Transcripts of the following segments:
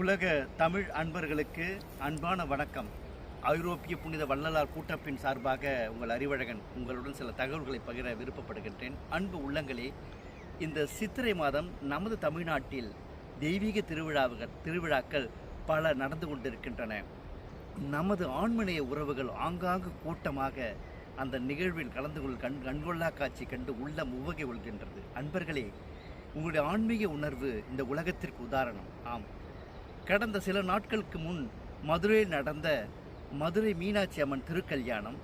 உலக தமிழ் அன்பர்களுக்கு அன்பான வணக்கம். ஐரோப்பிய புனித வள்ளலார் கூட்டப்பின் சார்பாக உங்கள் அறிவழகன் உங்களுடன் சில தகவல்களை பகிர விருப்பப்படுகின்றேன். அன்பு உள்ளங்களே, இந்த சித்திரை மாதம் நமது தமிழ்நாட்டில் தெய்வீக திருவிழாக்கள் பல நடந்து கொண்டிருக்கின்றன. நமது ஆண்மனைய உறவுகள் ஆங்காங்கு கூட்டமாக அந்த நிகழ்வில் கலந்து கண்கொள்ளா காட்சி கண்டு உள்ளம் உவகை கொள்கின்றது. அன்பர்களே, உங்களுடைய ஆன்மீக உணர்வு இந்த உலகத்திற்கு உதாரணம். ஆம், கடந்த சில நாட்களுக்கு முன் மதுரையில் நடந்த மதுரை மீனாட்சி அம்மன் திருக்கல்யாணம்,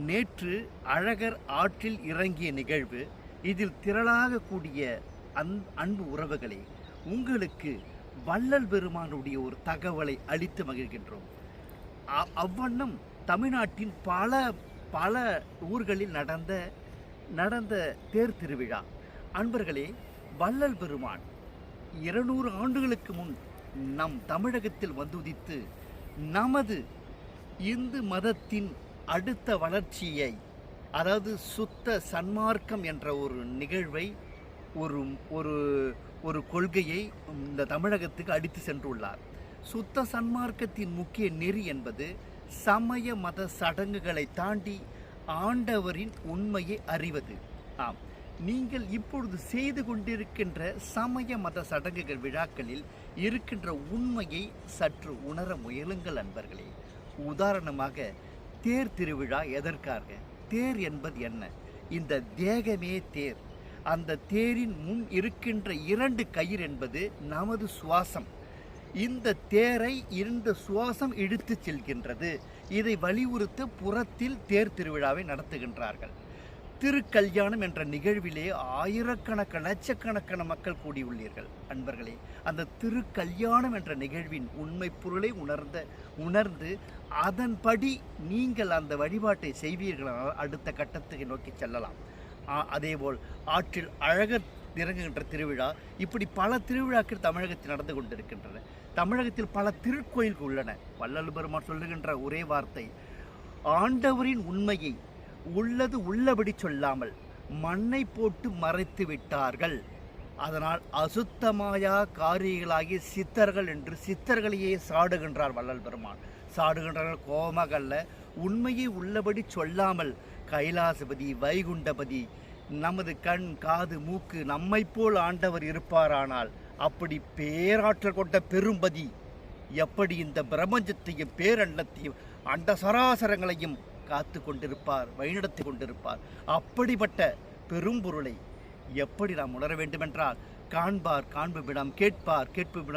நேற்று அழகர் ஆற்றில் இறங்கிய நிகழ்வு. இதில் திரளாக கூடிய அன்பு உறவுகளே, உங்களுக்கு வள்ளல் பெருமானுடைய ஒரு தகவலை அளித்து மகிழ்கின்றோம். அவ்வண்ணம் தமிழ்நாட்டின் பல ஊர்களில் நடந்த தேர் திருவிழா. அன்பர்களே, வள்ளல் பெருமான் 200 ஆண்டுகளுக்கு முன் நம் தமிழகத்தில் வந்துதித்து நமது இந்து மதத்தின் அடுத்த வளர்ச்சியை, அதாவது சுத்த சன்மார்க்கம் என்ற ஒரு நிகழ்வை, ஒரு கொள்கையை இந்த தமிழகத்துக்கு அடித்து சென்றுள்ளார். சுத்த சன்மார்க்கத்தின் முக்கிய நெறி என்பது சமய மத சடங்குகளை தாண்டி ஆண்டவரின் உண்மையை அறிவது. ஆம், நீங்கள் இப்பொழுது செய்து கொண்டிருக்கின்ற சமய மத சடங்குகள் விழாக்களில் இருக்கின்ற உண்மையை சற்று உணர முயலுங்கள் அன்பர்களே. உதாரணமாக, தேர் திருவிழா எதற்காக? தேர் என்பது என்ன? இந்த தேகமே தேர். அந்த தேரின் முன் இருக்கின்ற 2 கயிறு என்பது நமது சுவாசம். இந்த தேரை 2 சுவாசம் இழுத்து செல்கின்றது. இதை வலியுறுத்த புறத்தில் தேர் திருவிழாவை நடத்துகின்றார்கள். திருக்கல்யாணம் என்ற நிகழ்விலே ஆயிரக்கணக்கான லட்சக்கணக்கான மக்கள் கூடியுள்ளீர்கள். அன்பர்களே, அந்த திருக்கல்யாணம் என்ற நிகழ்வின் உண்மை பொருளை உணர்ந்து அதன்படி நீங்கள் அந்த வழிபாட்டை செய்வீர்களால் அடுத்த கட்டத்துக்கு நோக்கி செல்லலாம். அதேபோல் ஆற்றில் அழகர் இறங்குகின்ற திருவிழா, இப்படி பல திருவிழாக்கள் தமிழகத்தில் நடந்து கொண்டிருக்கின்றன. தமிழகத்தில் பல திருக்கோயில்கள் உள்ளன. வள்ளல் பெருமான் சொல்லுகின்ற ஒரே வார்த்தை, ஆண்டவரின் உண்மையை உள்ளது உள்ளபடி சொல்லாமல் மண்ணை போட்டு மறைத்து விட்டார்கள். அதனால் அசுத்தமாயா காரியங்களாகிய சித்தர்கள் என்று சித்தர்களையே சாடுகின்றார் வள்ளல் பெருமான். சாடுகின்றார்கள் கோபமாக அல்ல, உண்மையை உள்ளபடி சொல்லாமல் கைலாசபதி, வைகுண்டபதி, நமது கண் காது மூக்கு நம்மை போல் ஆண்டவர் இருப்பாரானால் அப்படி பேராற்றல் கொண்ட பெரும்பதி எப்படி இந்த பிரபஞ்சத்தையும் பேரண்டத்தையும் அண்ட சராசரங்களையும் காத்து கொண்டிருப்பார், வழிநடத்தி கொண்டிருப்பார். அப்படிப்பட்ட பெரும்பொருளை எப்படி நாம் உணர வேண்டுமென்றால், காண்பார் காண்புவிடம், கேட்பார் கேட்புவிடம்